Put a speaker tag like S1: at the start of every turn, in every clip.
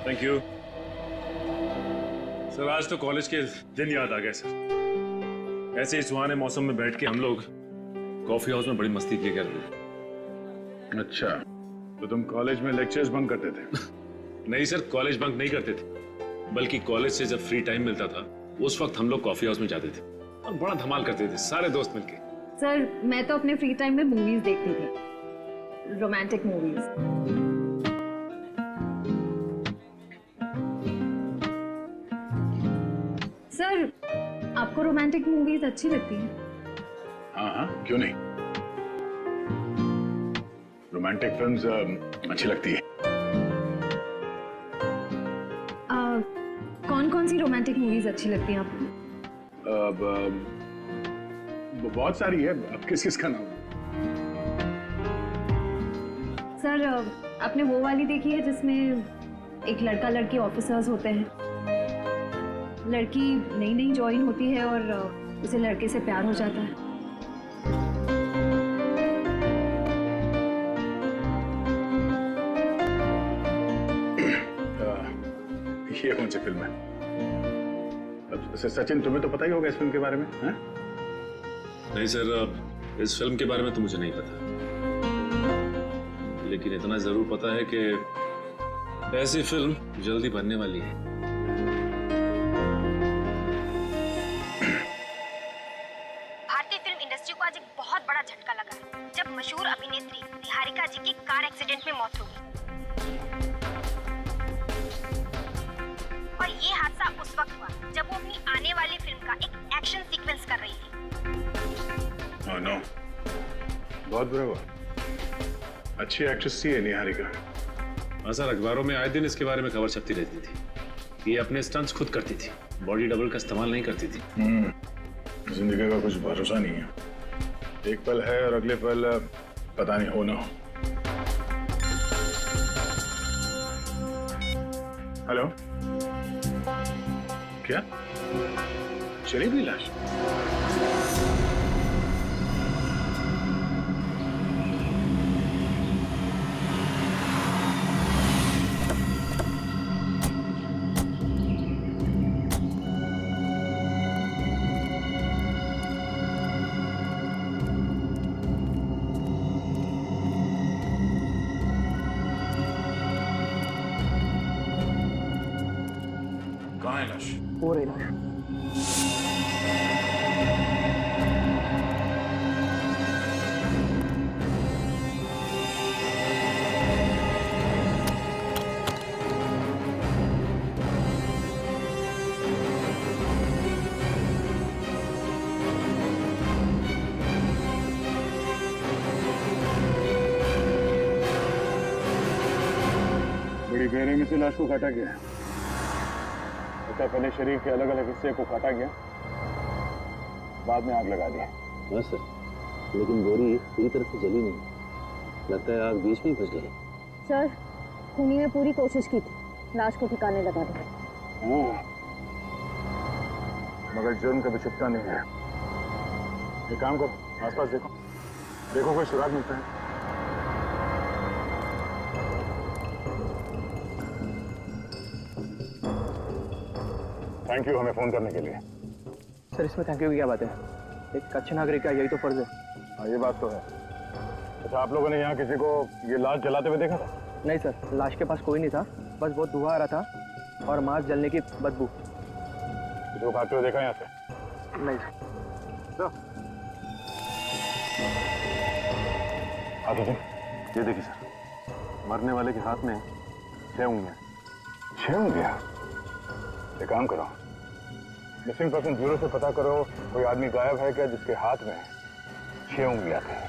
S1: Thank you sir. आज तो college के दिन याद आ गए सर। ऐसे ही सुहाने मौसम में बैठ के हम लोग कॉफी हाउस में बड़ी मस्ती किया करते थे।
S2: अच्छा, तो तुम कॉलेज में लेक्चर्स बंक करते थे?
S1: नहीं सर, कॉलेज बंक नहीं करते थे, बल्कि कॉलेज से जब फ्री टाइम मिलता था उस वक्त हम लोग कॉफी हाउस में जाते थे और बड़ा धमाल करते थे सारे दोस्त मिलके।
S3: सर मैं तो अपने फ्री टाइम में मूवीज देखती थी, रोमांटिक मूवीज। सर आपको रोमांटिक मूवीज अच्छी लगती हैं?
S2: हाँ हाँ, क्यों नहीं। रोमांटिक फिल्म्स अच्छी लगती है।
S3: कौन कौन सी रोमांटिक मूवीज अच्छी लगती हैं आपको?
S2: बहुत सारी है, अब किस किस का नाम?
S3: सर आपने वो वाली देखी है जिसमें एक लड़का लड़की ऑफिसर्स होते हैं, लड़की नई नई ज्वाइन होती है और उसे लड़के से प्यार हो जाता है।
S2: ये कौन सी फिल्म है? अब सचिन तुम्हें तो पता ही होगा इस फिल्म के बारे में, हैं?
S1: नहीं सर, इस फिल्म के बारे में तो मुझे नहीं पता, लेकिन इतना जरूर पता है कि ऐसी फिल्म जल्दी बनने वाली है।
S4: भारतीय फिल्म इंडस्ट्री को आज एक बहुत बड़ा झटका लगा है जब मशहूर अभिनेत्री निहारिका जी की कार एक्सीडेंट में मौत हो गई। और ये हादसा उस वक्त हुआ जब वो अपनी आने वाली फिल्म का एक एक्शन सीक्वेंस कर रही थी।
S2: ओह नो, बहुत बुरा हुआ। अच्छी एक्ट्रेस थी निहारिका।
S1: हाँ सर, अखबारों में आए दिन इसके बारे में खबर छपती रहती थी। ये अपने स्टंट्स खुद करती थी, बॉडी डबल का इस्तेमाल नहीं करती थी।
S2: जिंदगी का कुछ भरोसा नहीं है, एक पल है और अगले पल पता नहीं हो ना हो। हेलो, क्या चली गई लाश?
S1: कहाँ है लाश?
S5: हो रही लाश।
S2: बड़ी बेरहमी से लाश को काटा गया है। पहले शरीर के अलग अलग हिस्से को काटा गया, बाद में आग लगा दी।
S6: हाँ सर, लेकिन बोरी पूरी तरह से जली नहीं, लगता है आग बीच में ही फंस गई।
S7: सर खूनी ने पूरी कोशिश की थी लाश को ठिकाने लगा दिया,
S2: मगर जुर्म कभी छुपता नहीं है। एक काम करो, आसपास देखो, देखो कोई सुराग मिलता है। थैंक यू हमें फोन करने के लिए।
S5: सर इसमें थैंक यू की क्या बात है, एक अच्छे नागरिक का यही तो फर्ज है।
S2: हाँ ये बात तो है। अच्छा, आप लोगों ने यहाँ किसी को ये लाश जलाते हुए देखा था?
S5: नहीं सर, लाश के पास कोई नहीं था, बस बहुत धुआं आ रहा था और मांस जलने की बदबू।
S2: किसी को भागते हुए देखा यहाँ से?
S5: नहीं सर।
S2: आगे ये देखिए सर, मरने वाले के हाथ में 6 उंगलियां। 6 उंगलियां? एक काम करो, मिसिंग पर्सन ब्यूरो से पता करो कोई आदमी गायब है क्या जिसके हाथ में 6 उंगलियां थी।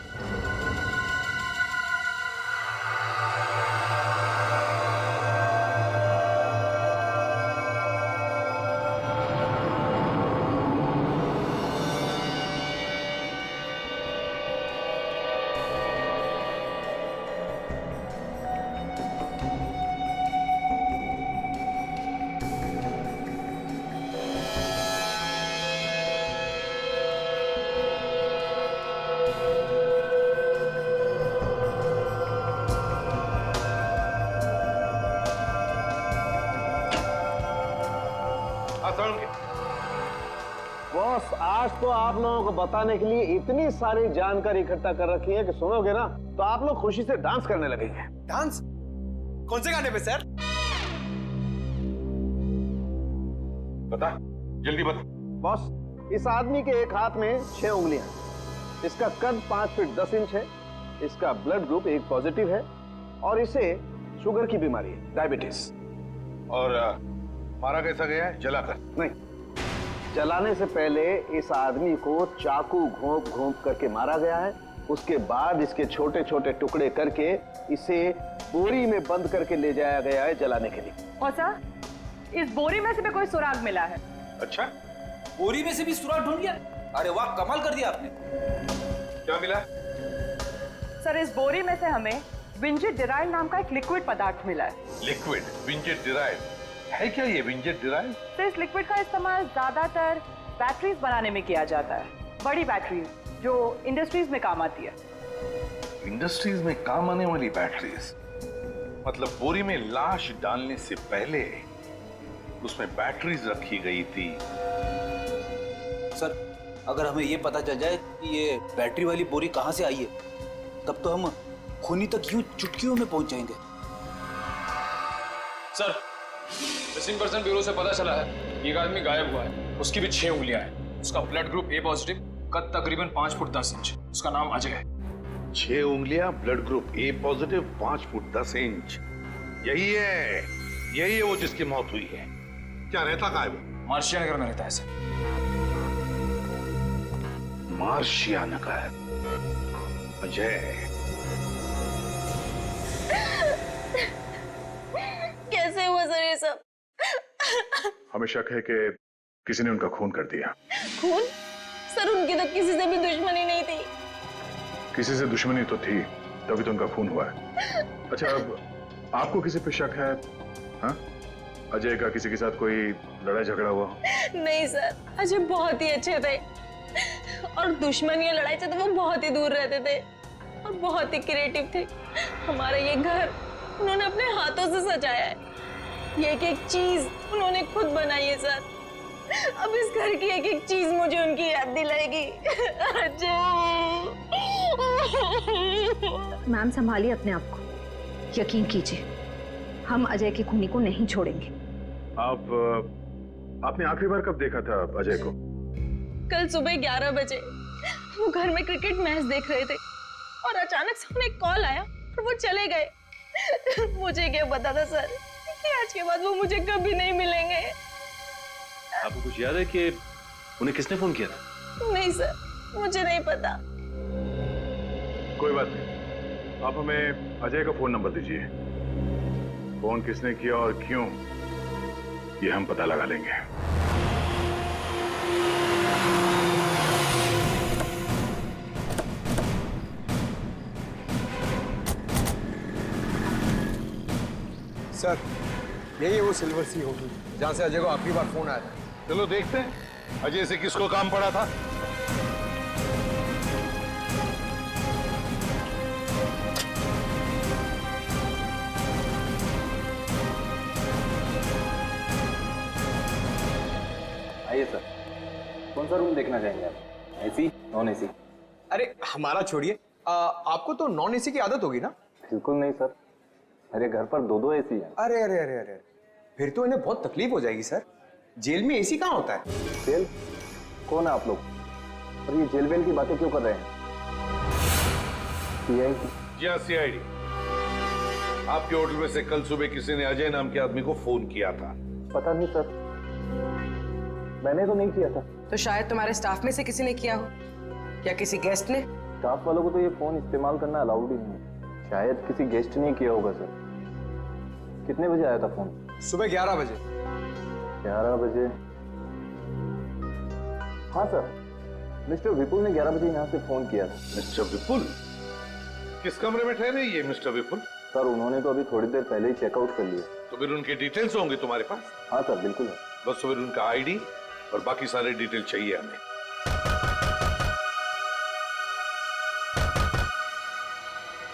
S2: बॉस, आज तो आप लोगों को बताने के लिए इतनी सारी जानकारी इकट्ठा कर रखी है कि सुनोगे ना तो आप लोग खुशी से डांस करने लगेंगे।
S5: डांस? कौन से गाने पे सर?
S2: बता, जल्दी बता। बॉस, इस आदमी के एक हाथ में 6 उंगलियां, इसका कद 5 फीट 10 इंच है, इसका ब्लड ग्रुप एक पॉजिटिव है और इसे शुगर की बीमारी है, डायबिटीज। और मारा कैसा गया है? जलाकर? नहीं, जलाने से पहले इस आदमी को चाकू घोंप घोंप करके मारा गया है। उसके बाद इसके छोटे छोटे टुकड़े करके इसे बोरी में बंद करके ले जाया गया है जलाने के लिए।
S8: और सर, इस बोरी में से भी कोई सुराग मिला है?
S2: अच्छा,
S9: बोरी में से भी सुराग ढूंढ लिया? अरे वाह, कमाल कर दिया आपने।
S2: क्या मिला?
S8: सर, इस बोरी में से हमें विंजेट डिराइल नाम का एक लिक्विड पदार्थ मिला है।
S2: लिक्विड विंजेट डिराइल है क्या? ये विंजेट डिराइल?
S8: तो इस लिक्विड का इस्तेमाल ज्यादातर बैटरीज बनाने में किया जाता है, बड़ी बैटरीज जो इंडस्ट्रीज में काम आती है।
S2: इंडस्ट्रीज में काम आने वाली बैटरीज? मतलब बोरी में लाश डालने से पहले उसमें बैटरीज रखी गई थी।
S9: सर, अगर हमें ये पता चल जाए कि ये बैटरी वाली बोरी कहाँ से आई है, तब तो हम खूनी तक यूं चुटकियों में पहुंच जाएंगे।
S10: सर, मिसिंग पर्सन ब्यूरो से पता चला है कि एक आदमी गायब हुआ है। उसकी भी 6 उंगलियां हैं। उसका ब्लड ग्रुप ए पॉजिटिव, कद तकरीबन 5 फुट 10 इंच। उसका नाम अजय है।
S2: 6 उंगलियां, blood group A positive, 5 foot 10 inch. यही है वो जिसकी मौत हुई है। क्या रहता कहाँ है वो?
S10: मार्शिया नगर में रहता है सर।
S2: मार्शिया नगर। अजय,
S7: कैसे हुआ सर ये सब?
S2: हमें शक है कि किसी ने उनका खून कर दिया।
S7: खून? सर, उनकी तो किसी से भी दुश्मनी नहीं थी।
S2: किसी से दुश्मनी तो थी, तभी तो उनका खून हुआ है। अच्छा, अब आपको किसी पे शक है? हाँ? अजय का किसी के साथ कोई लड़ाई झगड़ा हुआ?
S7: नहीं सर, अजय बहुत ही अच्छे थे और दुश्मनी या लड़ाई से तो वो बहुत ही दूर रहते थे और बहुत ही क्रिएटिव थे। हमारा ये घर उन्होंने अपने हाथों से सजाया है। ये एक चीज उन्होंने खुद बनाई है सर। अब इस घर की एक एक चीज मुझे उनकी याद दिलाएगी।
S3: मैम, संभालिए अपने आप को, यकीन कीजिए हम अजय के खूनी को नहीं छोड़ेंगे।
S2: आपने आखिरी बार कब देखा था अजय को?
S7: कल सुबह 11 बजे वो घर में क्रिकेट मैच देख रहे थे और अचानक से उन्हें कॉल आया और वो चले गए। मुझे क्या पता था सर कि आज के बाद वो मुझे कभी नहीं मिलेंगे।
S6: आपको कुछ याद है कि उन्हें किसने फोन किया था?
S7: नहीं सर, मुझे नहीं पता।
S2: कोई बात नहीं, आप हमें अजय का फोन नंबर दीजिए। फोन किसने किया और क्यों, ये हम पता लगा लेंगे।
S5: सर, यही है वो सिल्वर सी होटल जहाँ से अजय को आखिरी बार फोन आया था।
S2: चलो देखते हैं अजय से किसको काम पड़ा था।
S6: आइए सर, कौन सा रूम देखना चाहेंगे आप? AC, non AC?
S5: अरे हमारा छोड़िए, आपको तो नॉन एसी की आदत होगी ना?
S6: बिल्कुल नहीं सर, मेरे घर पर 2 एसी हैं।
S5: अरे अरे अरे अरे, फिर तो इन्हें बहुत तकलीफ हो जाएगी सर। जेल में एसी कहाँ होता है?
S6: जेल? कौन है आप लोग? और ये जेल वेल की बातें क्यों कर रहे हैं? CID?
S2: जी हाँ, CID। आपके होटल में से कल सुबह किसी ने अजय नाम के आदमी को फोन किया था।
S6: पता नहीं सर, मैंने तो नहीं किया था।
S8: तो शायद तुम्हारे स्टाफ में से किसी ने किया हो या किसी गेस्ट ने।
S6: स्टाफ वालों को तो ये फोन इस्तेमाल करना अलाउड ही नहीं है। शायद किसी गेस्ट ने किया होगा सर। कितने बजे आया था फोन?
S5: सुबह 11 बजे।
S6: 11 बजे? हाँ सर, मिस्टर विपुल ने 11 बजे यहाँ से फोन किया था।
S2: मिस्टर विपुल? किस कमरे में ठहरे ये मिस्टर विपुल?
S6: सर, उन्होंने तो अभी थोड़ी देर पहले ही चेकआउट कर लिया।
S2: तो फिर उनके डिटेल्स होंगे तुम्हारे पास?
S6: हाँ सर, बिल्कुल है।
S2: बस फिर उनका ID और बाकी सारे डिटेल चाहिए हमें।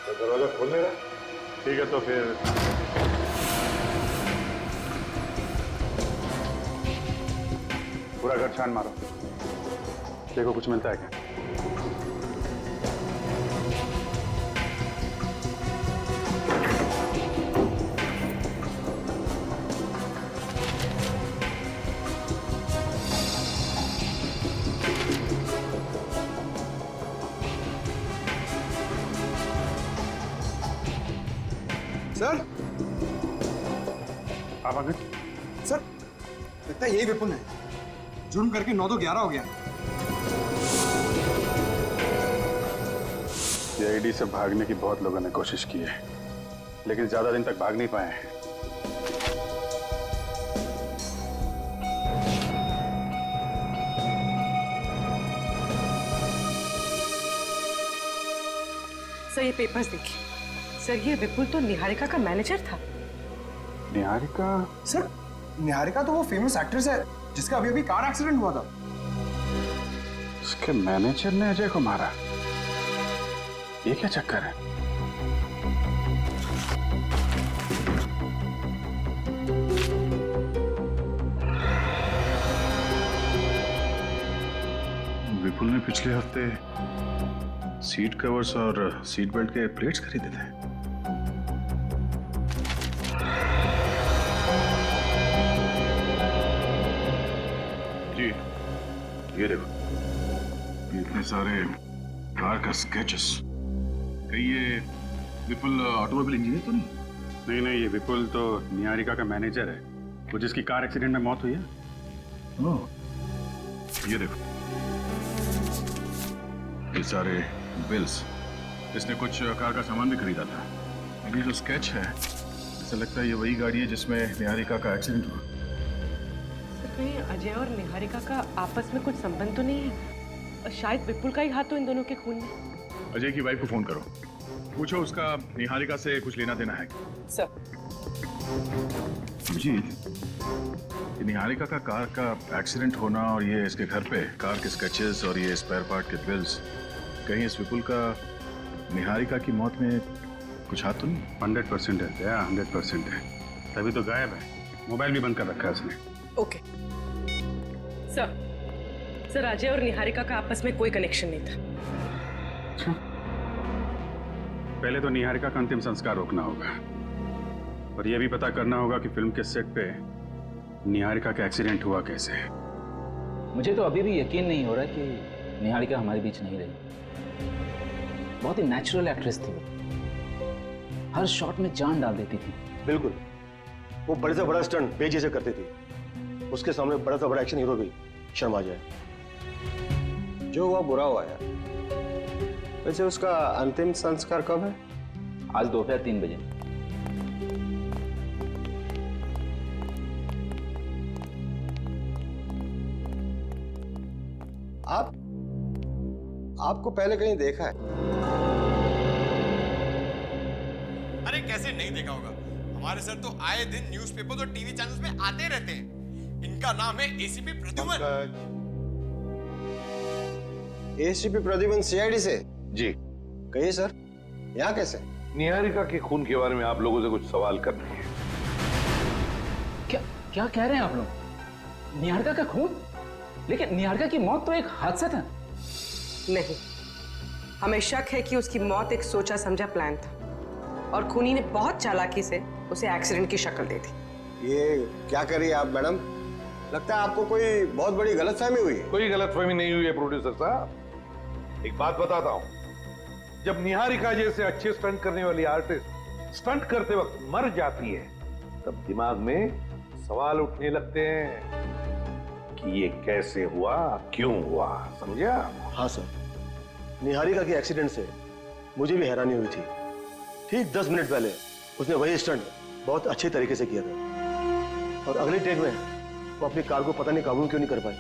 S2: तो दरवाजा खोलने रहा? ठीक है, तो फिर पूरा घर छान मारो। देखो कुछ मिलता है क्या?
S5: सर
S2: आप आ गए?
S5: सर लगता है यही विपुल है। जुर्म करके 9 तो 11 हो गया।
S2: सीआईडी से भागने की बहुत लोगों ने कोशिश की है, लेकिन ज्यादा दिन तक भाग नहीं पाए हैं।
S8: सर ये पेपर्स देखिए। सर ये विपुल तो निहारिका का मैनेजर था।
S2: निहारिका?
S5: सर निहारिका तो वो फेमस एक्ट्रेस है जिसका अभी अभी कार एक्सीडेंट हुआ था।
S2: उसके मैनेजर ने अजय को मारा? ये क्या चक्कर है? विपुल ने पिछले हफ्ते सीट कवर्स और सीट बेल्ट के प्लेट्स खरीदे थे। जी ये देखो, इतने सारे कार का स्केचेस। कहीं ये विपुल ऑटोमोबाइल इंजीनियर तो नहीं? नहीं, ये विपुल तो निहारिका का मैनेजर है, वो जिसकी कार एक्सीडेंट में मौत हुई है। ओह, ये देखो, ये सारे बिल्स। इसने कुछ कार का सामान भी खरीदा था। अभी जो स्केच है, ऐसा लगता है ये वही गाड़ी है जिसमें निहारिका का एक्सीडेंट हुआ।
S8: सर कहीं अजय और निहारिका का आपस में कुछ संबंध तो नहीं है? शायद विपुल का ही हाथ तो इन दोनों के खून में।
S2: अजय की वाइफ को फोन करो, पूछो उसका निहारिका से कुछ लेना देना है।
S8: सर
S2: जी, निहारिका का कार का एक्सीडेंट होना और ये इसके घर पे कार के स्केचेस और ये स्पेयर पार्ट के बिल्स, कहीं इस विपुल का निहारिका की मौत में कुछ हाथ तो नहीं? 100% है, 100% है। तभी तो गायब है, मोबाइल भी बंद कर रखा है उसने।
S8: ओके सर अजय और निहारिका का आपस में कोई कनेक्शन नहीं था।
S2: अच्छा, पहले तो निहारिका का अंतिम संस्कार रोकना होगा और ये भी पता करना होगा कि फिल्म के सेट पे निहारिका का एक्सीडेंट हुआ कैसे।
S9: मुझे तो अभी भी यकीन नहीं हो रहा कि निहारिका हमारे बीच नहीं रही। बहुत ही नेचुरल एक्ट्रेस थी वो, हर शॉट में जान डाल देती थी।
S11: बिल्कुल, वो बड़े से बड़ा स्टंट बेजी से करती थी। उसके सामने बड़ा से बड़ा एक्शन हीरो भी शर्मा जाए। जो हुआ बुरा हुआ यार। वैसे उसका अंतिम संस्कार कब है?
S9: आज दोपहर 3 बजे।
S11: आपको पहले कहीं देखा है?
S5: अरे कैसे नहीं देखा होगा, हमारे सर तो आए दिन न्यूज़पेपर और टीवी चैनल्स में आते रहते हैं। इनका नाम है ACP Pradyuman.
S11: ACP Pradyuman CID से?
S12: जी
S11: कहिए सर, यहाँ कैसे?
S12: निहारिका के खून के बारे में आप लोगों से कुछ सवाल करने हैं।
S9: क्या कह रहे हैं आप लोग? निहारिका का खून? लेकिन निहारिका की मौत तो एक हादसा था।
S8: नहीं, हमें शक है कि उसकी मौत एक सोचा समझा प्लान था और खूनी ने बहुत चालाकी से उसे एक्सीडेंट की शक्ल दे दी।
S11: ये क्या कर रही है आप मैडम? लगता है आपको कोई बहुत बड़ी गलतफहमी हुई है।
S12: कोई गलतफहमी नहीं हुई है प्रोड्यूसर साहब। एक बात बताता हूं, जब निहारिका जैसे अच्छे स्टंट करने वाली आर्टिस्ट स्टंट करते वक्त मर जाती है, तब दिमाग में सवाल उठने लगते हैं कि ये कैसे हुआ, क्यों हुआ, समझा?
S11: हाँ सर, निहारिका के एक्सीडेंट से मुझे भी हैरानी हुई थी। ठीक 10 मिनट पहले उसने वही स्टंट बहुत अच्छे तरीके से किया था और अगले टेक में वो अपनी कार को पता नहीं काबू क्यों नहीं कर पाई।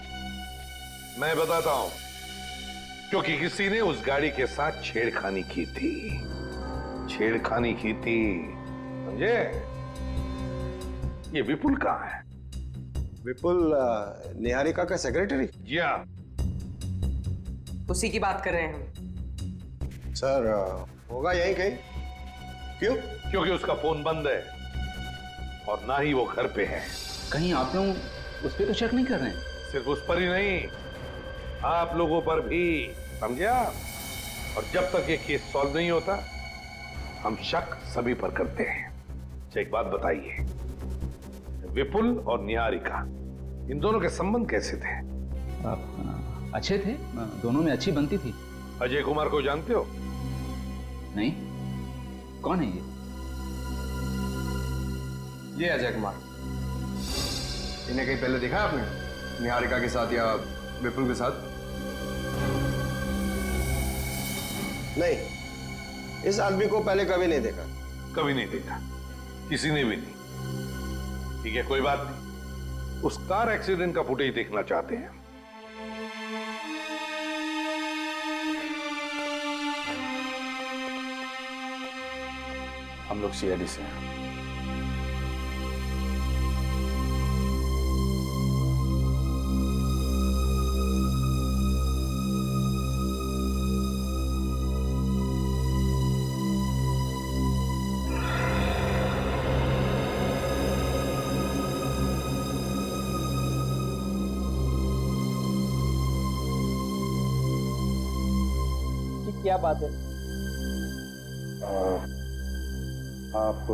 S12: मैं बताता हूं, क्योंकि किसी ने उस गाड़ी के साथ छेड़खानी की थी। छेड़खानी की थी, समझे? ये विपुल कहाँ है?
S11: विपुल निहारिका का सेक्रेटरी?
S12: जी हाँ,
S8: उसी की बात कर रहे हैं हम।
S11: सर होगा यहीं कहीं। क्यों?
S12: क्योंकि उसका फोन बंद है और ना ही वो घर पे है।
S9: कहीं आप लोग उस पर तो चेक नहीं कर रहे हैं?
S12: सिर्फ उस पर ही नहीं, आप लोगों पर भी, समझा? और जब तक ये केस सॉल्व नहीं होता हम शक सभी पर करते हैं। अच्छा, एक बात बताइए, विपुल और निहारिका इन दोनों के संबंध कैसे थे?
S9: अच्छे थे, दोनों में अच्छी बनती थी।
S12: अजय कुमार को जानते हो?
S9: नहीं, कौन है
S6: ये अजय कुमार। इन्हें कहीं पहले देखा है आपने, निहारिका के साथ या विपुल के साथ?
S11: नहीं, इस आदमी को पहले कभी नहीं देखा।
S12: कभी नहीं देखा, किसी ने भी नहीं। ठीक है, कोई बात नहीं। उस कार एक्सीडेंट का फुटेज देखना चाहते हैं।
S2: हम लोग सीआईडी से हैं।
S6: क्या बात है?
S2: आप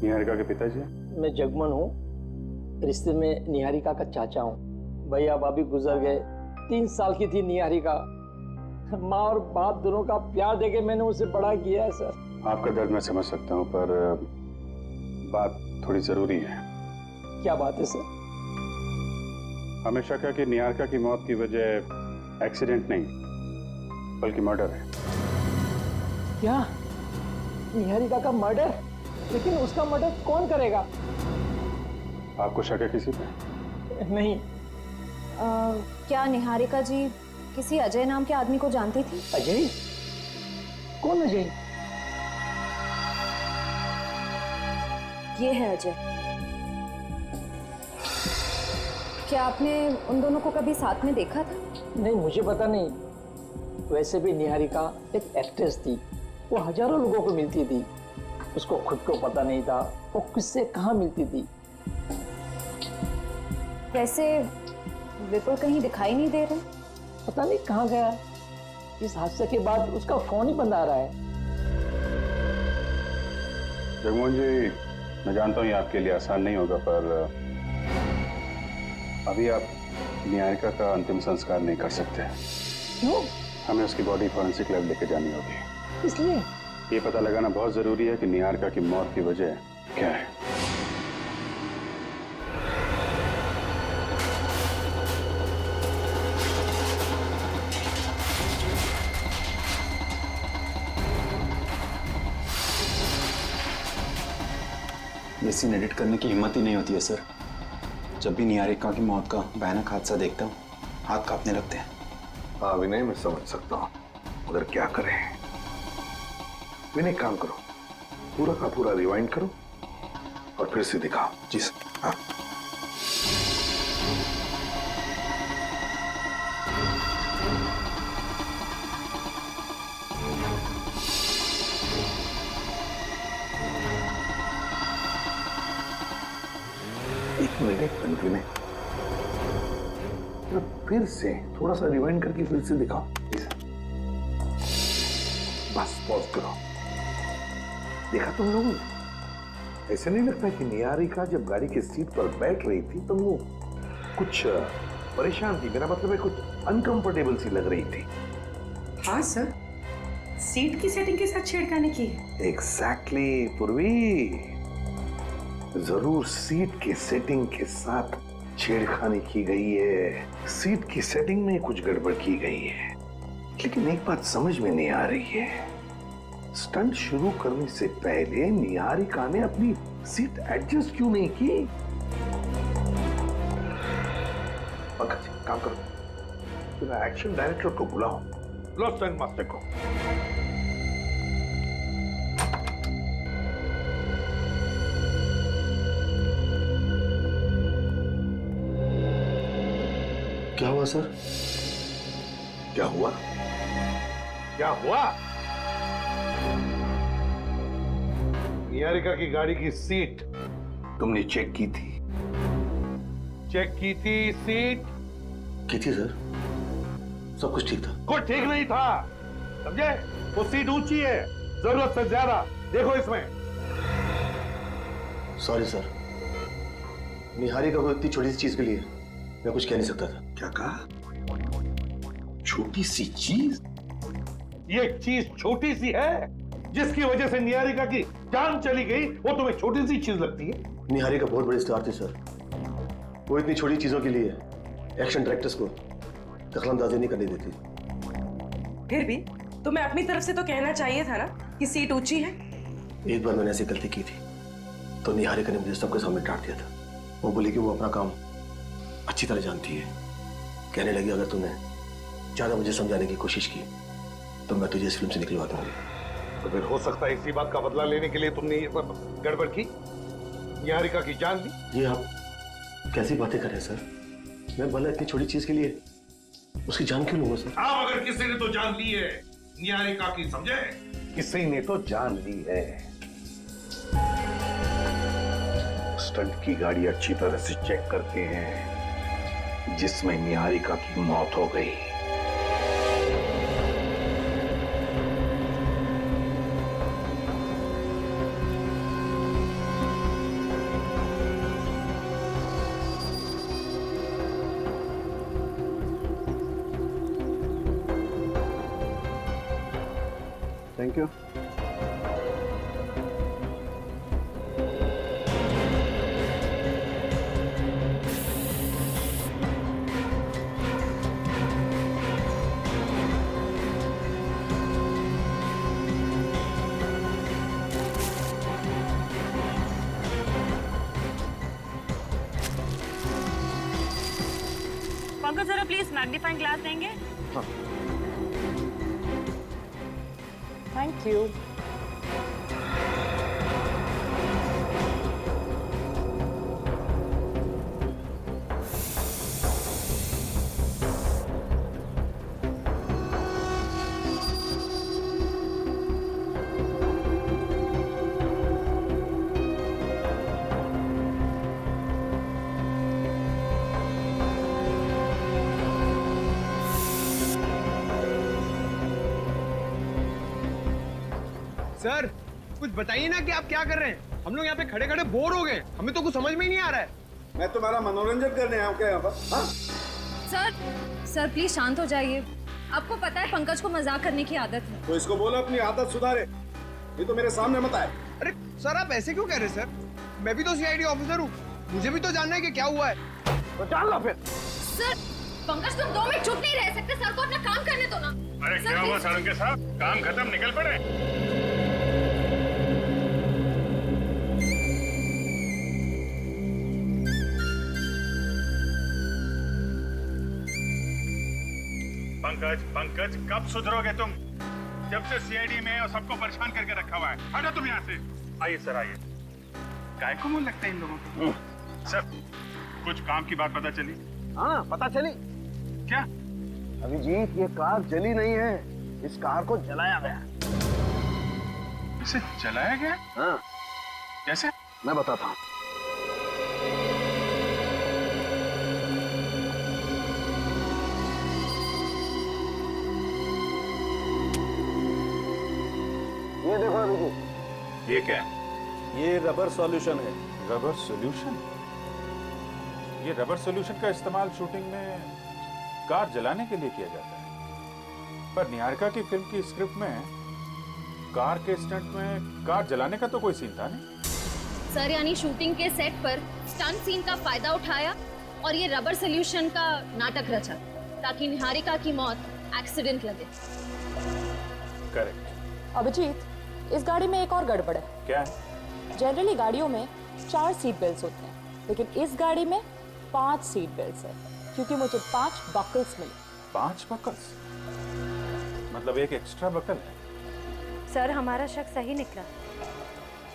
S2: निहारिका के पिताजी?
S6: मैं जगमन हूँ, रिश्ते में निहारिका का चाचा हूँ। भैया भाभी गुजर गए, 3 साल की थी निहारिका। माँ और बाप दोनों का प्यार देके मैंने उसे बड़ा किया है सर।
S2: आपका दर्द मैं समझ सकता हूँ, पर बात थोड़ी जरूरी है।
S6: क्या बात है सर?
S2: हमें शक है कि निहारिका की मौत की वजह एक्सीडेंट नहीं बल्कि मर्डर है।
S6: क्या? निहारिका का मर्डर? लेकिन उसका मर्डर कौन करेगा?
S2: आपको शक है किसी पे?
S6: नहीं।
S3: क्या निहारिका जी किसी अजय नाम के आदमी को जानती थी?
S6: अजय? कौन अजय?
S3: ये है अजय। क्या आपने उन दोनों को कभी साथ में देखा था?
S6: नहीं, मुझे पता नहीं। वैसे भी निहारिका एक एक्ट्रेस थी, वो हजारों लोगों को मिलती थी। उसको खुद को पता नहीं था वो किससे कहाँ मिलती थी।
S3: वैसे विपुल कहीं दिखाई नहीं दे रहे?
S6: पता नहीं कहाँ गया। इस हादसे के बाद उसका फोन ही बंद आ रहा है।
S2: जगमोहन जी, मैं जानता हूँ ये आपके लिए आसान नहीं होगा, पर अभी आप निहारिका का अंतिम संस्कार नहीं कर सकते।
S6: क्यों?
S2: हमें उसकी बॉडी फॉरेंसिक लैब लेके जानी होगी।
S6: इसलिए
S2: ये पता लगाना बहुत जरूरी है कि निहारिका की मौत की वजह क्या है।
S13: ये सीन एडिट करने की हिम्मत ही नहीं होती है सर। जब भी निहारिका की मौत का भयानक हादसा देखता हूँ, हाथ कांपने लगते हैं।
S12: हाँ विनय, मैं समझ सकता हूँ, मगर क्या करें। विनय, काम करो, पूरा का पूरा रिवाइंड करो और फिर से दिखाओ।
S13: जी सर। हाँ।
S12: एक मिनट विनय, फिर से थोड़ा सा रिवाइंड करके फिर से दिखाओ। बस पॉज करो। देखा तुम लोगों ने? ऐसे नहीं लगता कि निहारिका जब गाड़ी की सीट पर बैठ रही थी तो वो कुछ परेशान थी? मेरा मतलब है कुछ अनकंफर्टेबल सी लग रही थी।
S8: हाँ सर, सीट की सेटिंग के साथ छेड़खानी की।
S12: एग्जैक्टली पूर्वी, जरूर सीट की सेटिंग के साथ छेड़खानी की गई है। सीट की सेटिंग में कुछ गड़बड़ की गई है। लेकिन एक बात समझ में नहीं आ रही है, स्टंट शुरू करने से पहले निहारिका ने अपनी सीट एडजस्ट क्यों नहीं की? पंकज, काम करो, एक्शन डायरेक्टर को बुलाओ, बुलाओ स्टंट मास्टर को।
S13: क्या हुआ सर?
S12: क्या हुआ? क्या हुआ? निहारिका की गाड़ी की सीट तुमने चेक की थी? चेक की थी सीट?
S13: की थी सर।
S11: सब कुछ ठीक था।
S12: कुछ ठीक नहीं था, समझे? वो सीट ऊंची है, जरूरत से ज्यादा। देखो इसमें।
S11: सॉरी सर, निहारिका को इतनी छोटी सी चीज के लिए मैं कुछ कह नहीं सकता था।
S12: क्या कहा? छोटी सी चीज? ये चीज छोटी सी है जिसकी वजह से निहारिका की जान चली गई, वो तुम्हें छोटी सी चीज लगती है?
S11: निहारिका बहुत बड़ी स्टार थी सर, वो इतनी छोटी चीजों के लिए एक्शन डायरेक्टर्स को दखलंदाजी नहीं करने देती।
S8: फिर भी तुम्हें अपनी तरफ से तो कहना चाहिए था ना कि सीट ऊंची है।
S11: एक बार मैंने ऐसी गलती की थी तो निहारिका ने मुझे सबके सामने डांट दिया था। वो बोली कि वो अपना काम अच्छी तरह जानती है। कहने लगी अगर तूने ज्यादा मुझे समझाने की कोशिश की तो मैं तुझे इस फिल्म से निकलवा दूंगी।
S12: तो फिर हो सकता है इसी बात का बदला लेने के लिए तुमने ये सब गड़बड़ की, निहारिका की जान ली।
S11: ये आप कैसी बातें कर रहे हैं सर? मैं भला इतनी छोटी चीज के लिए उसकी जान क्यों लूंगा सर?
S12: हाँ, मगर किसी ने तो जान ली है निहारिका की, समझे? किसी ने तो जान ली है। स्टंट की गाड़ी अच्छी तरह से चेक करते हैं जिसमें निहारिका की मौत हो गई।
S11: Thank you.
S7: पंकज जरा प्लीज मैग्नीफाइंग ग्लास देंगे?
S11: हाँ।
S7: Thank you.
S5: सर कुछ बताइए ना कि आप क्या कर रहे हैं? हम लोग यहाँ पे खड़े खड़े बोर हो गए, हमें तो कुछ समझ में ही नहीं आ रहा है।
S2: मैं तुम्हारा मनोरंजन करने आया हूँ क्या यहाँ पर? हाँ?
S3: सर प्लीज शांत हो जाइए। आपको पता है पंकज को मजाक करने की आदत है।
S2: तो इसको बोलो अपनी आदत सुधारे, ये तो मेरे सामने मत आए।
S5: अरे सर आप ऐसे क्यों कह रहे हैं सर? मैं भी तो सीआईडी ऑफिसर हूँ, मुझे भी तो जानना है कि क्या हुआ है।
S12: तो जान लो फिर।
S3: सर पंकज तुम 2 मिनट चुप नहीं रह सकते, सर को अपना काम करने दो ना।
S1: अरे क्या हुआ सारंगे साहब? काम खत्म, निकल पड़े। पंकज कब सुधरोगे तुम? जब से सीआईडी में और सबको परेशान करके रखा हुआ है। हटो तुम यहाँ से। आइए सर आइए। काय को मुंह लगता है इन लोगों को? सर कुछ काम की बात पता चली?
S11: हाँ पता चली।
S1: क्या?
S11: अभिजीत ये कार जली नहीं है, इस कार को जलाया गया।
S1: इसे जलाया गया?
S11: हाँ।
S1: कैसे?
S11: मैं बताता हूँ। ये देखो अभिजीत।
S1: ये क्या है?
S11: ये रबर सॉल्यूशन है।
S14: Rubber solution? ये रबर सॉल्यूशन का इस्तेमाल शूटिंग में कार जलाने के लिए किया जाता है, पर निहारिका की फिल्म की स्क्रिप्ट में कार के स्टंट में कार जलाने का तो कोई सीन था नहीं।
S3: सर यानी शूटिंग के सेट पर स्टंट सीन का फायदा उठाया और ये रबर सॉल्यूशन का नाटक रचा ताकि निहारिका की मौत एक्सीडेंट लगे।
S14: करेक्ट।
S7: अभिजीत इस गाड़ी में एक और गड़बड़ है।
S14: क्या है?
S7: जनरली गाड़ियों में 4 सीट बेल्ट होते हैं, लेकिन इस गाड़ी में 5 सीट बेल्ट है, क्योंकि मुझे 5 बकल्स मिले।
S14: 5 बकल्स? मतलब एक एक्स्ट्रा बकल है।
S4: सर हमारा शक सही निकला,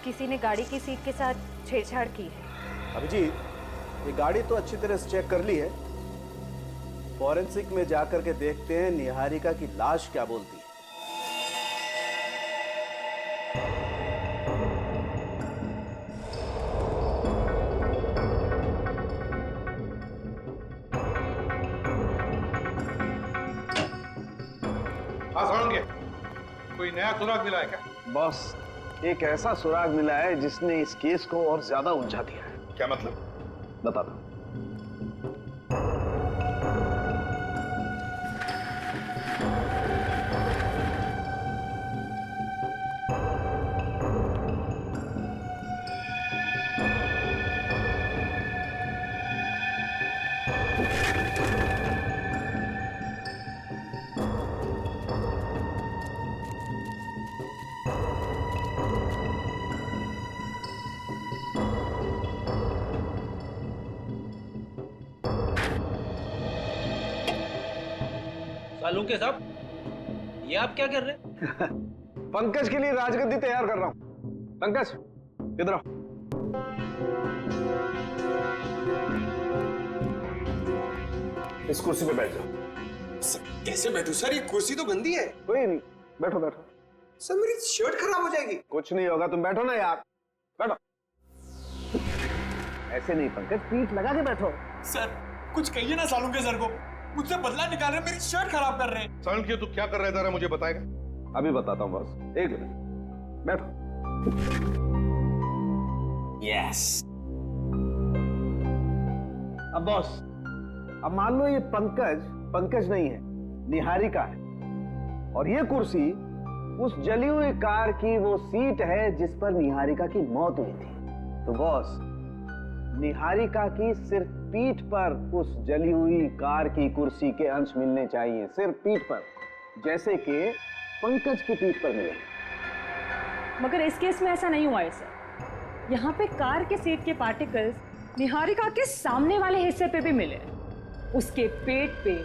S4: किसी ने गाड़ी की सीट के साथ छेड़छाड़ की है।
S11: अभिजीत ये गाड़ी तो अच्छी तरह से चेक कर ली है, फॉरेंसिक में जाकर के देखते हैं निहारिका की लाश क्या बोलती है।
S12: कोई नया सुराग मिला है क्या?
S11: बॉस, एक ऐसा सुराग मिला है जिसने इस केस को और ज्यादा उलझा दिया है।
S12: क्या मतलब?
S11: बताता हूं।
S6: सालुंके साहब, ये आप क्या कर रहे हैं?
S11: पंकज के लिए राजगद्दी तैयार कर रहा हूं। पंकज, इधर आओ। इस कुर्सी पे बैठ जाओ।
S5: कैसे बैठूं सर? ये कुर्सी तो गंदी है।
S11: कोई नहीं, बैठो बैठो।
S5: सर मेरी शर्ट खराब हो जाएगी।
S11: कुछ नहीं होगा, तुम बैठो ना यार, बैठो। ऐसे नहीं पंकज, पीठ लगा के बैठो।
S5: सर कुछ कहिए ना सालुंके सर को, मुझसे बदला निकाल रहे, मेरी शर्ट खराब कर रहे हैं।
S12: सालुंके तू क्या कर रहा है जरा मुझे बताएगा?
S11: अभी बताता हूँ बॉस, एक मिनट, बैठो।
S5: यस।
S11: अब बॉस, अब मान लो ये पंकज नहीं है, निहारिका है, और ये कुर्सी उस जली हुई कार की वो सीट है जिस पर निहारिका की मौत हुई थी। तो बॉस, निहारिका की सिर्फ पीठ पर उस जली हुई कार की कुर्सी के अंश मिलने चाहिए, सिर्फ पीठ पर, जैसे कि पंकज की पीठ पर मिले।
S15: मगर इस केस में ऐसा नहीं हुआ है सर। यहाँ पे कार के सीट के पार्टिकल्स निहारिका के सामने वाले हिस्से पे भी मिले, उसके पेट पे,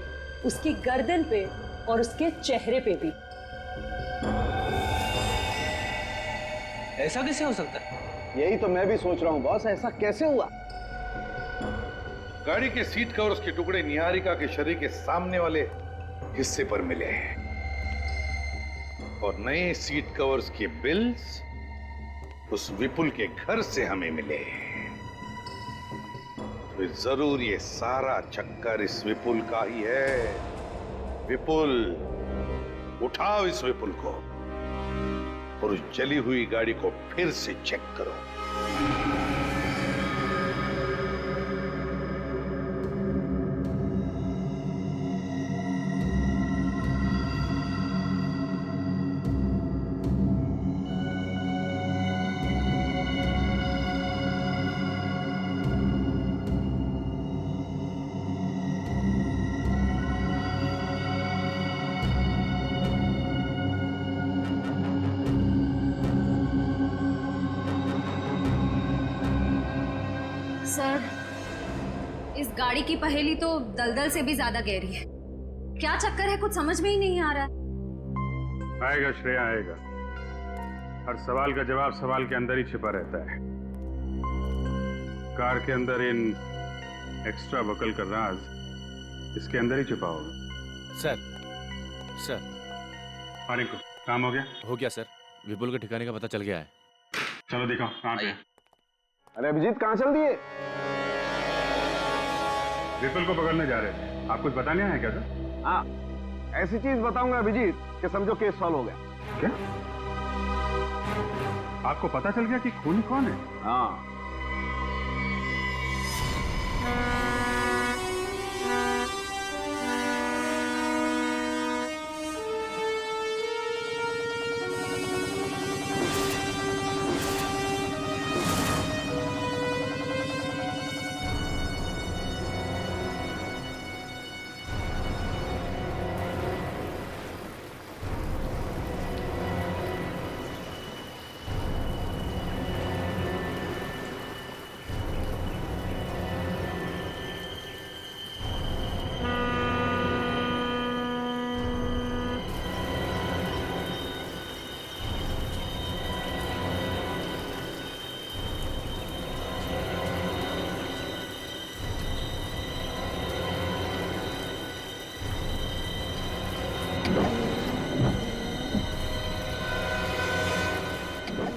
S15: उसकी गर्दन पे और उसके चेहरे पे भी।
S6: ऐसा कैसे हो सकता है?
S11: यही तो मैं भी सोच रहा हूँ बॉस, ऐसा कैसे हुआ?
S12: गाड़ी के सीट कवर्स के टुकड़े निहारिका के शरीर के सामने वाले हिस्से पर मिले हैं और नए सीट कवर्स के बिल्स उस विपुल के घर से हमें मिले। तो जरूर ये सारा चक्कर इस विपुल का ही है। विपुल, उठाओ इस विपुल को और उस जली हुई गाड़ी को फिर से चेक करो।
S3: सर, इस गाड़ी की पहेली तो दलदल से भी ज्यादा गहरी है। क्या चक्कर है, कुछ समझ में ही नहीं आ रहा है।
S1: आएगा श्रेया, आएगा। हर सवाल का जवाब सवाल के अंदर ही छिपा रहता है। कार के अंदर इन एक्स्ट्रा वकल का राज इसके अंदर ही छिपा होगा।
S16: सर
S1: आने को काम हो गया?
S16: हो गया सर, विपुल के ठिकाने का पता चल गया है।
S1: चलो दिखाओ कहाँ पे।
S11: अरे अभिजीत, कहाँ चल दिए?
S1: विपुल को पकड़ने जा रहे थे। आप कुछ बताने आए क्या सर?
S11: हाँ, ऐसी चीज बताऊंगा अभिजीत कि समझो केस सॉल्व हो गया।
S1: क्या? आपको पता चल गया कि खूनी कौन है?
S11: हाँ।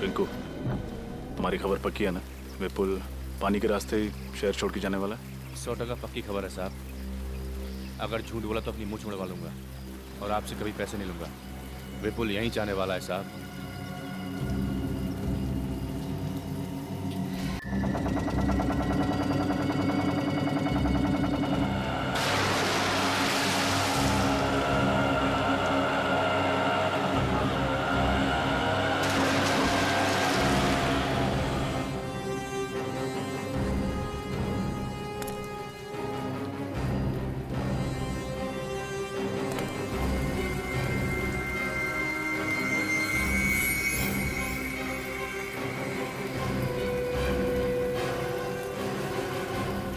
S2: रिंकू, तुम्हारी खबर पक्की है ना? विपुल पानी के रास्ते ही शहर छोड़ के जाने वाला है?
S16: 100% पक्की खबर है साहब। अगर झूठ बोला तो अपनी मुंह छुड़वा लूंगा और आपसे कभी पैसे नहीं लूंगा। विपुल यहीं जाने वाला है साहब।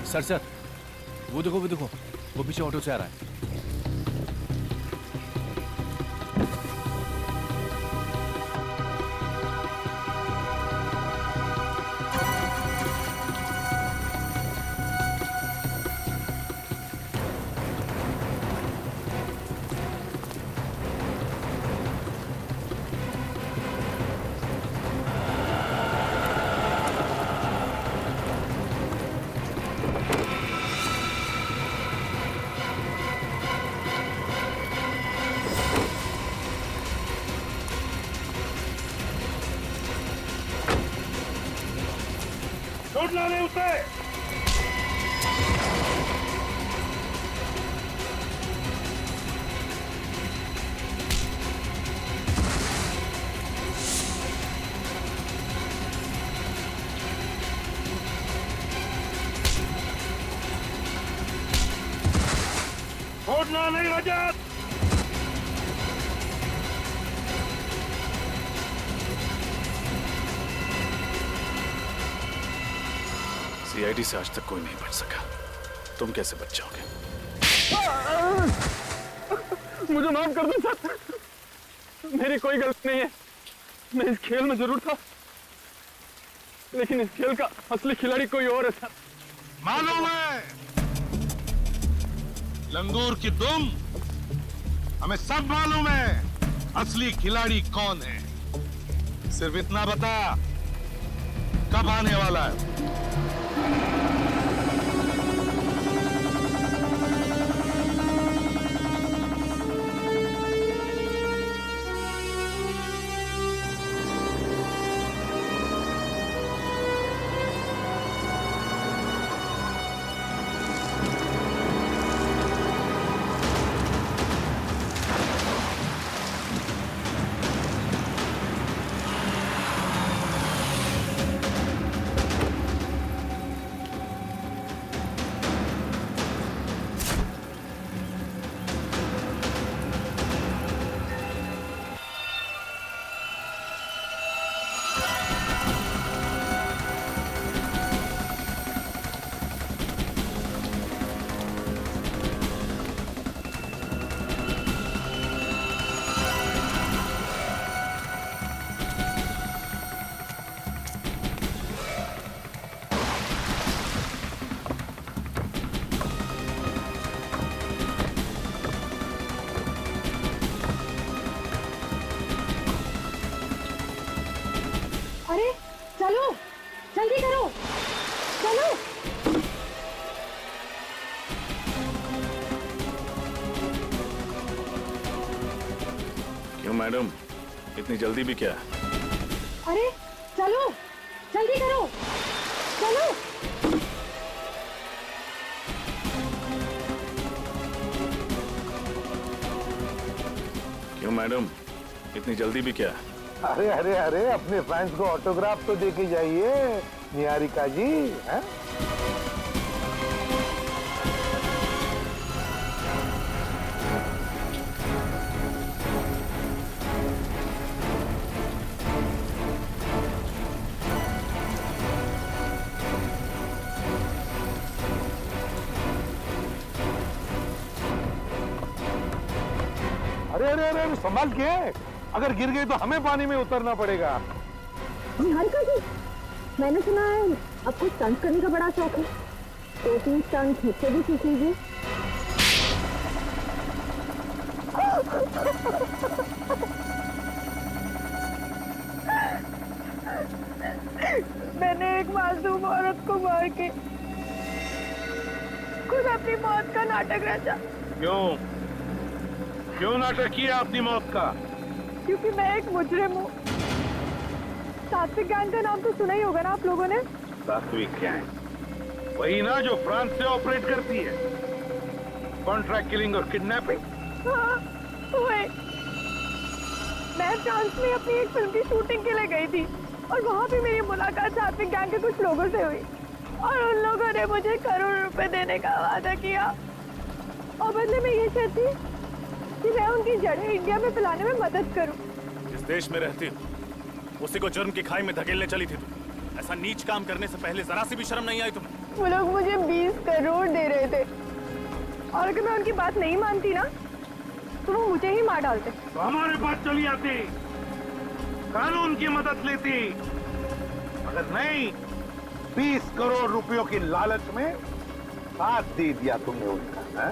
S16: सर सर, वो देखो वो पीछे ऑटो से आ रहा है।
S1: छोड़ ला ले उसे। छोड़ना नहीं रजत।
S2: सीआईडी से आज तक कोई नहीं बच सका, तुम कैसे बच जाओगे?
S6: मुझे माफ कर दो सर, मेरी कोई गलती नहीं है। मैं इस खेल में जरूर था, लेकिन इस खेल का असली खिलाड़ी कोई और है सर।
S12: मालूम है लंगूर की दुम, हमें सब मालूम है असली खिलाड़ी कौन है। सिर्फ इतना बता, कब आने वाला है?
S15: अरे चलो, जल्दी करो, चलो।
S2: क्यों मैडम, इतनी जल्दी भी क्या?
S15: अरे चलो, जल्दी करो, चलो।
S2: क्यों मैडम, इतनी जल्दी भी क्या?
S12: अरे अरे अरे, अपने फैंस को ऑटोग्राफ तो दे के जाइए निहारिका जी, हैं? अरे अरे अरे, संभाल के, अगर गिर गई तो हमें पानी में उतरना पड़ेगा।
S15: निहारिका जी, मैंने सुना है आपको स्टंट करने का बड़ा शौक है, 2-3 स्टंट मुझसे भी सीख लीजिए। मैंने एक मासूम औरत को मार के खुद अपनी मौत का नाटक रचा।
S12: क्यों नाटक किया अपनी मौत का?
S15: क्योंकि मैं एक मुजरिम हूँ। सात्विक गैंग का नाम तो सुना ही होगा ना आप लोगों ने?
S12: सात्विक गैंग वही ना जो फ्रांस से ऑपरेट करती है, कॉन्ट्रैक्ट किलिंग और किडनैपिंग।
S15: हाँ, वही। मैं फ्रांस में अपनी एक फिल्म की शूटिंग के लिए गई थी और वहाँ भी मेरी मुलाकात सात्विक गैंग के कुछ लोगों से हुई और उन लोगों ने मुझे करोड़ रुपए देने का वादा किया और बदले में ये चाहती कि मैं उनकी जड़ें इंडिया में फैलाने में मदद करूं।
S2: जिस देश में रहती उसी को जुर्म की खाई में धकेलने चली थी तुम। ऐसा नीच काम करने से पहले जरा सी भी शर्म नहीं आई तुम्हें?
S15: वो लोग मुझे 20 करोड़ दे रहे थे और अगर मैं उनकी बात नहीं मानती ना तो वो मुझे ही मार डालते।
S12: तो हमारे पास चली आती, कानून की मदद लेती। अगर नहीं 20 करोड़ रुपयों की लालच में साथ दे दिया तुमने उनका।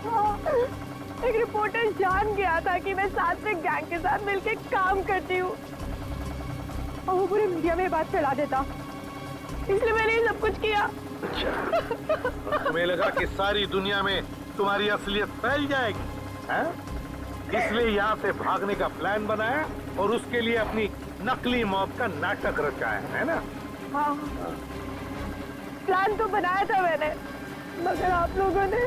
S12: हाँ,
S15: एक रिपोर्टर जान गया था कि मैं सात्विक गैंग के साथ मिलकर काम करती हूँ और वो पूरे मीडिया में बात फैला देता, इसलिए मैंने ये सब कुछ किया।
S12: अच्छा, तुम्हें लगा कि सारी दुनिया में तुम्हारी असलियत फैल जाएगी, हैं? इसलिए यहाँ से भागने का प्लान बनाया और उसके लिए अपनी नकली मौत का नाटक रचाया, है ना?
S15: हाँ, प्लान तो बनाया था मैंने, मगर आप लोगों ने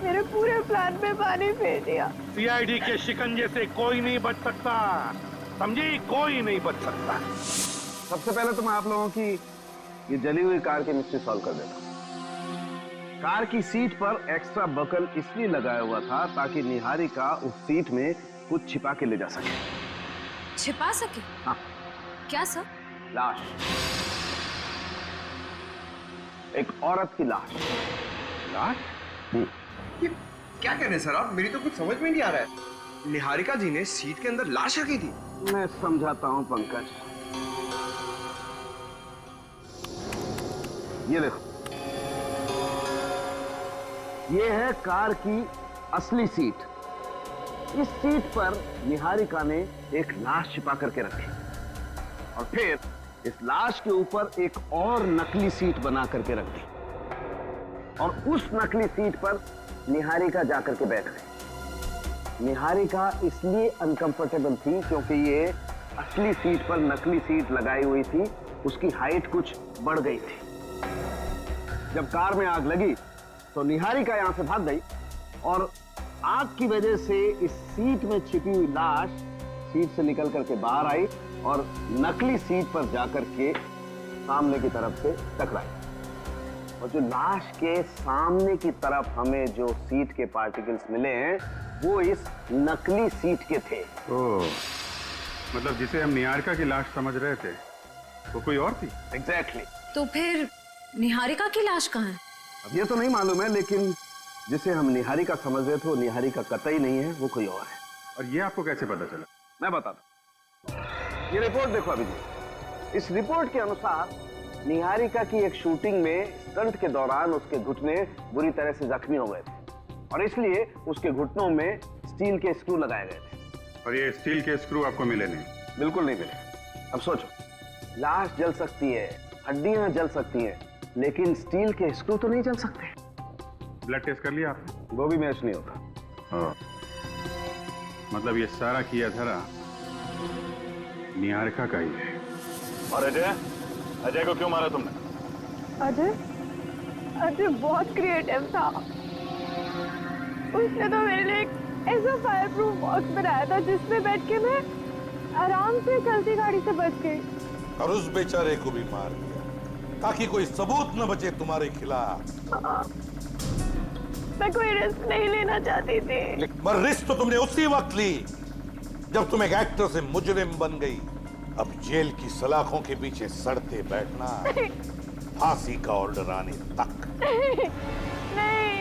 S15: मेरे पूरे प्लान पे पानी फेर दिया।
S12: सीआईडी के शिकंजे से कोई नहीं बच सकता, समझी? कोई नहीं बच सकता।
S11: सबसे पहले तो मैं आप लोगों की ये जली हुई कार की मिस्ट्री सॉल्व कर देता हूँ। कार की सीट पर एक्स्ट्रा बकल इसलिए लगाया हुआ था ताकि निहारिका उस सीट में कुछ छिपा के ले जा सके।
S3: छिपा सके?
S11: हाँ।
S3: क्या सर?
S11: लाश, एक औरत की लाश।
S17: लाश? ये क्या कह रहे हैं सर आप? मेरी तो कुछ समझ में नहीं आ रहा है। निहारिका जी ने सीट के अंदर लाश रखी थी।
S11: मैं समझाता हूं पंकज। ये देखो, ये है कार की असली सीट। इस सीट पर निहारिका ने एक लाश छिपा करके रखी और फिर इस लाश के ऊपर एक और नकली सीट बना करके रख दी और उस नकली सीट पर निहारिका जाकर के बैठ गई। निहारिका इसलिए अनकंफर्टेबल थी क्योंकि ये असली सीट पर नकली सीट लगाई हुई थी, उसकी हाइट कुछ बढ़ गई थी। जब कार में आग लगी तो निहारिका यहां से भाग गई और आग की वजह से इस सीट में छिपी हुई लाश सीट से निकल करके बाहर आई और नकली सीट पर जाकर के सामने की तरफ से टकराई। और जो लाश के सामने की तरफ हमें जो सीट के पार्टिकल्स मिले हैं वो इस नकली सीट के थे।
S1: ओह, मतलब जिसे हम निहारिका की लाश समझ रहे थे वो कोई और थी?
S11: एग्जैक्टली।
S3: तो फिर निहारिका की लाश कहाँ है?
S11: अब ये तो नहीं मालूम है, लेकिन जिसे हम निहारिका समझ रहे थे वो निहारिका कतई नहीं है, वो कोई और है।
S1: और ये आपको कैसे पता चला?
S11: मैं बताता हूं। ये रिपोर्ट देखो अभी। इस रिपोर्ट के अनुसार निहारिका की एक शूटिंग में स्टंट के दौरान उसके घुटने बुरी तरह से जख्मी हो गए थे और इसलिए उसके घुटनों में स्टील के स्क्रू लगाए गए थे।
S1: और ये स्टील के स्क्रू आपको मिले नहीं?
S11: बिल्कुल नहीं मिले। अब सोचो, लाश जल सकती है, हड्डियां जल सकती हैं, लेकिन स्टील के स्क्रू तो नहीं जल सकते।
S1: ब्लड टेस्ट कर लिया आपने?
S11: वो भी मैच नहीं होता।
S1: मतलब ये सारा किया धरा निहारिका का ही है।
S2: और अजय को क्यों मारा तुमने?
S15: अजय बहुत क्रिएटिव था। उसने तो मेरे लिए एक ऐसा फायर प्रूफ बॉक्स बनाया था जिसमें बैठ के मैं आराम से चलती गाड़ी से बच गई
S12: और उस बेचारे को भी मार दिया ताकि कोई सबूत न बचे तुम्हारे खिलाफ।
S15: मैं कोई रिस्क नहीं लेना चाहती थी।
S12: पर रिस्क तो तुमने उसी वक्त ली जब तुम एक एक्टर से मुजरिम बन गई। अब जेल की सलाखों के पीछे सड़ते बैठना, फांसी का ऑर्डर आने तक।
S15: नहीं।